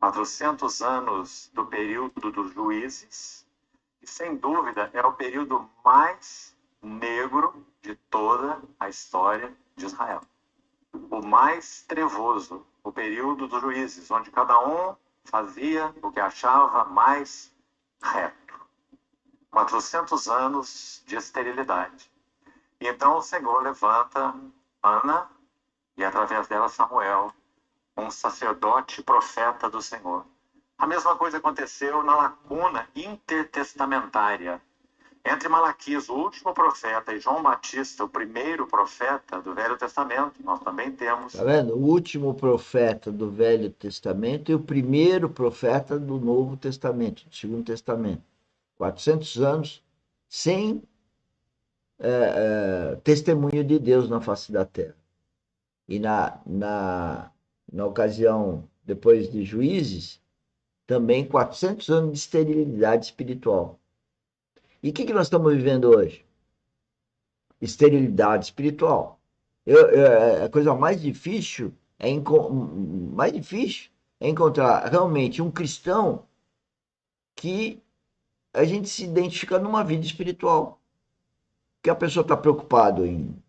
400 anos do período dos juízes, e sem dúvida é o período mais negro de toda a história de Israel. O mais trevoso, o período dos juízes, onde cada um fazia o que achava mais reto. 400 anos de esterilidade. E então o Senhor levanta Ana e, através dela, Samuel, um sacerdote profeta do Senhor. A mesma coisa aconteceu na lacuna intertestamentária entre Malaquias, o último profeta, e João Batista, o primeiro profeta do Velho Testamento. Nós também temos. Tá vendo? O último profeta do Velho Testamento e o primeiro profeta do Novo Testamento, do Segundo Testamento. 400 anos sem testemunho de Deus na face da terra. E na ocasião, depois de Juízes, também 400 anos de esterilidade espiritual. E o que nós estamos vivendo hoje? Esterilidade espiritual. A coisa mais difícil é encontrar realmente um cristão que a gente se identifica numa vida espiritual. Que a pessoa está preocupado em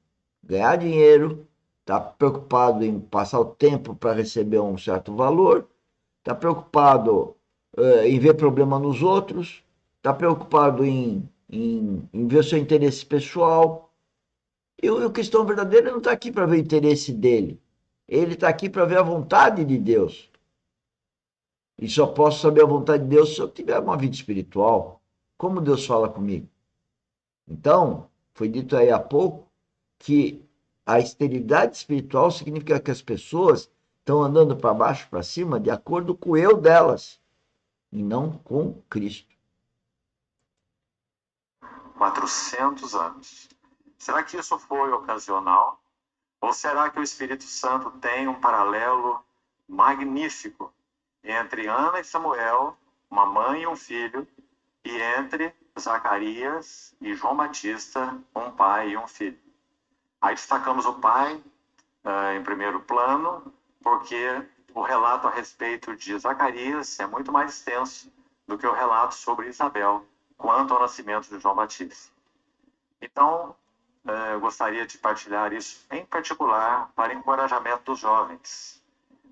ganhar dinheiro, está preocupado em passar o tempo para receber um certo valor, está preocupado em ver problema nos outros, está preocupado em ver o seu interesse pessoal. E o cristão verdadeiro não está aqui para ver o interesse dele. Ele está aqui para ver a vontade de Deus. E só posso saber a vontade de Deus se eu tiver uma vida espiritual. Como Deus fala comigo? Então, foi dito aí há pouco que a esterilidade espiritual significa que as pessoas estão andando para baixo, para cima, de acordo com o eu delas, e não com Cristo. 400 anos. Será que isso foi ocasional? Ou será que o Espírito Santo tem um paralelo magnífico entre Ana e Samuel, uma mãe e um filho, e entre Zacarias e João Batista, um pai e um filho? Aí destacamos o pai em primeiro plano, porque o relato a respeito de Zacarias é muito mais extenso do que o relato sobre Isabel, quanto ao nascimento de João Batista. Então, eu gostaria de partilhar isso, em particular, para encorajamento dos jovens.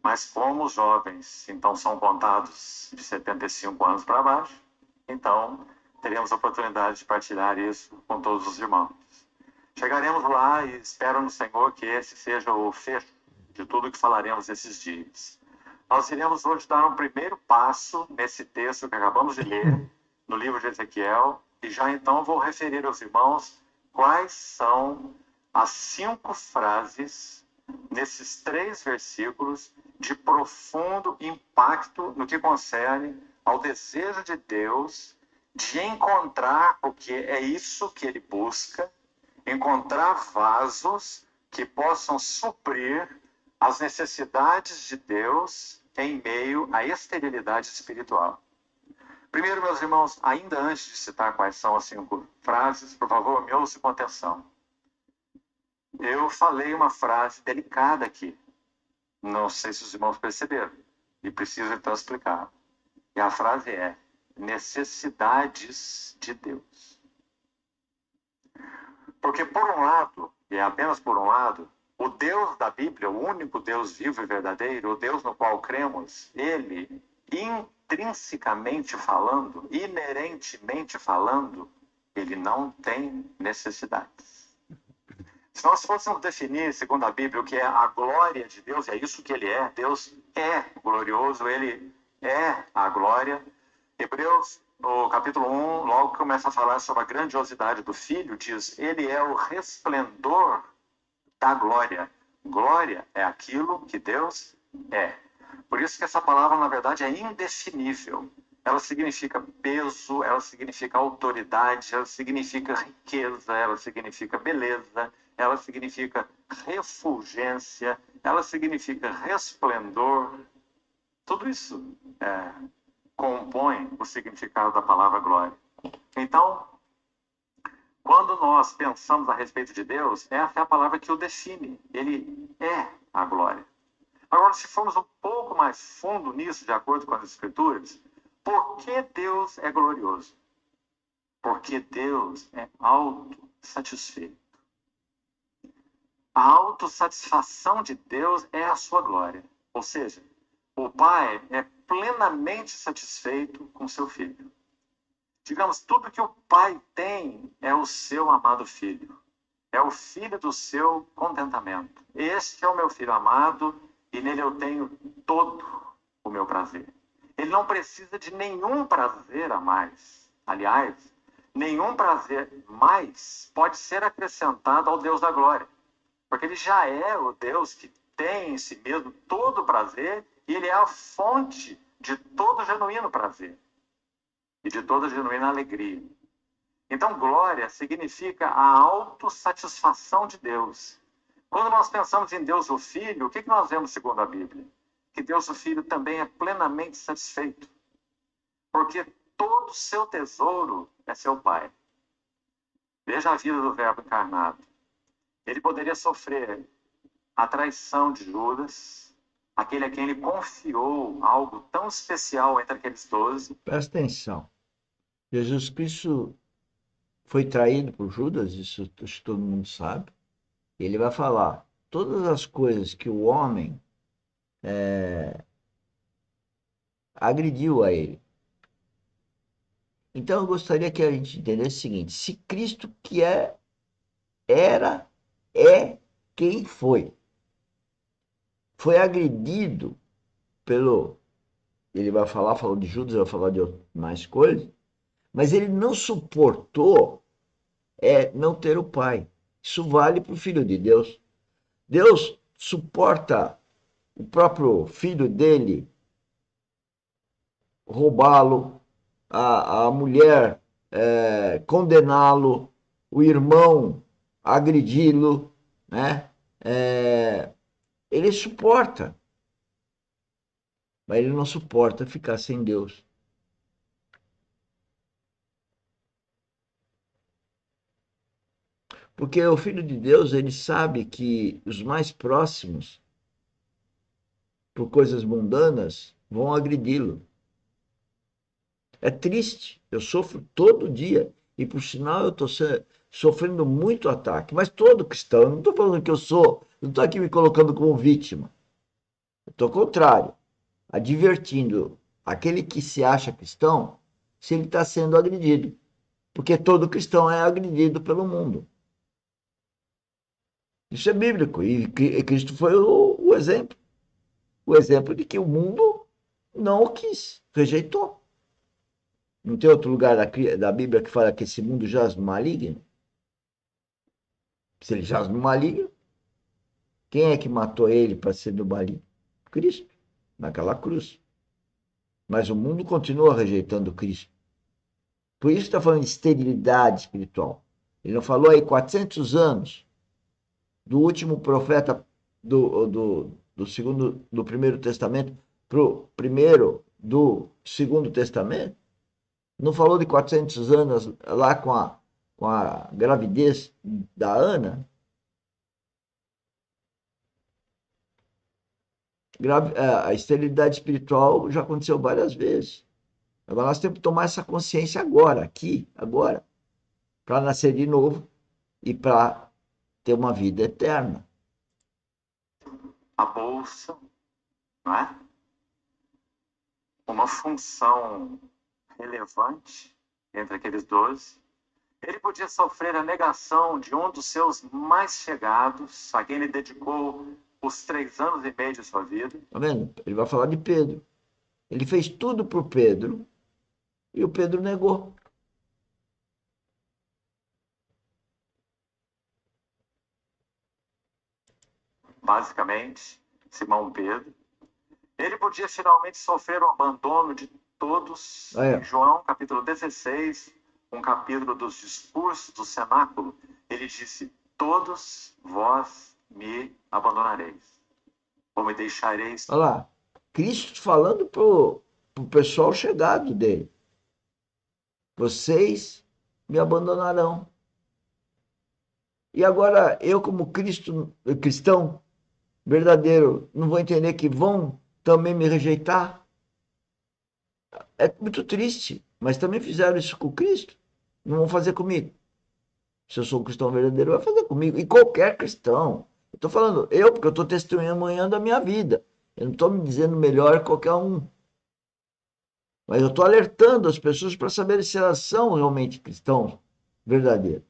Mas como os jovens, então, são contados de 75 anos para baixo, então, teremos a oportunidade de partilhar isso com todos os irmãos. Chegaremos lá e espero no Senhor que esse seja o fecho de tudo que falaremos esses dias. Nós iremos hoje dar um primeiro passo nesse texto que acabamos de ler, no livro de Ezequiel, e já então vou referir aos irmãos quais são as 5 frases nesses 3 versículos de profundo impacto no que concerne ao desejo de Deus de encontrar, porque é isso que ele busca, encontrar vasos que possam suprir as necessidades de Deus em meio à esterilidade espiritual. Primeiro, meus irmãos, ainda antes de citar quais são as 5 frases, por favor, me ouça com atenção. Eu falei uma frase delicada aqui. Não sei se os irmãos perceberam. E preciso então explicar. E a frase é: necessidades de Deus. Porque por um lado, e é apenas por um lado, o Deus da Bíblia, o único Deus vivo e verdadeiro, o Deus no qual cremos, ele, intrinsecamente falando, inerentemente falando, ele não tem necessidades. Se nós fôssemos definir, segundo a Bíblia, o que é a glória de Deus, é isso que ele é. Deus é glorioso, ele é a glória. Hebreus, no capítulo 1, logo começa a falar sobre a grandiosidade do Filho, diz: ele é o resplendor da glória. Glória é aquilo que Deus é. Por isso que essa palavra, na verdade, é indefinível. Ela significa peso, ela significa autoridade, ela significa riqueza, ela significa beleza, ela significa refulgência, ela significa resplendor. Tudo isso compõe o significado da palavra glória. Então, quando nós pensamos a respeito de Deus, essa é a palavra que o define. Ele é a glória. Agora, se formos um pouco pouco mais fundo nisso, de acordo com as Escrituras, por que Deus é glorioso? Porque Deus é autossatisfeito. A autossatisfação de Deus é a sua glória. Ou seja, o Pai é plenamente satisfeito com seu Filho. Digamos, tudo que o Pai tem é o seu amado Filho. É o Filho do seu contentamento. Este é o meu Filho amado e nele eu tenho todo o meu prazer. Ele não precisa de nenhum prazer a mais. Aliás, nenhum prazer mais pode ser acrescentado ao Deus da glória. Porque ele já é o Deus que tem em si mesmo todo o prazer e ele é a fonte de todo genuíno prazer e de toda genuína alegria. Então, glória significa a autossatisfação de Deus. Quando nós pensamos em Deus o Filho, o que nós vemos segundo a Bíblia? Que Deus o Filho também é plenamente satisfeito. Porque todo o seu tesouro é seu Pai. Veja a vida do Verbo encarnado. Ele poderia sofrer a traição de Judas, aquele a quem ele confiou algo tão especial entre aqueles 12. Presta atenção. Jesus Cristo foi traído por Judas, isso todo mundo sabe. Ele vai falar todas as coisas que o homem agrediu a ele. Então eu gostaria que a gente entendesse o seguinte: se Cristo que era, é quem foi agredido pelo... Ele vai falar, falou de Judas, vai falar de mais coisas, mas ele não suportou não ter o Pai. Isso vale para o Filho de Deus. Deus suporta o próprio filho dele roubá-lo, a mulher condená-lo, o irmão agredi-lo, né? Ele suporta, mas ele não suporta ficar sem Deus. Porque o Filho de Deus, ele sabe que os mais próximos, por coisas mundanas, vão agredi-lo. É triste, eu sofro todo dia, e por sinal eu estou sofrendo muito ataque, mas todo cristão, eu não estou falando que eu sou, não estou aqui me colocando como vítima, eu estou ao contrário, advertindo aquele que se acha cristão, se ele está sendo agredido, porque todo cristão é agredido pelo mundo. Isso é bíblico, e Cristo foi o exemplo de que o mundo não o quis, rejeitou. Não tem outro lugar da Bíblia que fala que esse mundo jaz no maligno? Se ele jaz no maligno, quem é que matou ele para ser do maligno? Cristo, naquela cruz. Mas o mundo continua rejeitando Cristo. Por isso está falando de esterilidade espiritual. Ele não falou aí 400 anos do último profeta do primeiro testamento para o primeiro do segundo testamento? Não falou de 400 anos lá com a gravidez da Ana? A esterilidade espiritual já aconteceu várias vezes. Agora nós temos que tomar essa consciência agora, aqui, agora, para nascer de novo e para ter uma vida eterna. A bolsa, não é? Uma função relevante entre aqueles 12. Ele podia sofrer a negação de um dos seus mais chegados, a quem ele dedicou os 3 anos e meio de sua vida. Tá vendo? Ele vai falar de Pedro. Ele fez tudo por Pedro e o Pedro negou. Basicamente, Simão Pedro. Ele podia finalmente sofrer o abandono de todos. Em João, capítulo 16, um capítulo dos discursos do cenáculo, ele disse: todos vós me abandonareis, ou me deixareis. Olha lá, Cristo falando pro pessoal chegado dele: vocês me abandonarão. E agora eu, como cristão verdadeiro, não vou entender que vão também me rejeitar. É muito triste, mas também fizeram isso com Cristo. Não vão fazer comigo. Se eu sou um cristão verdadeiro, vai fazer comigo. E qualquer cristão. Eu estou falando eu, porque eu estou testemunhando a minha vida. Eu não estou me dizendo melhor que qualquer um. Mas eu estou alertando as pessoas para saberem se elas são realmente cristãos verdadeiros.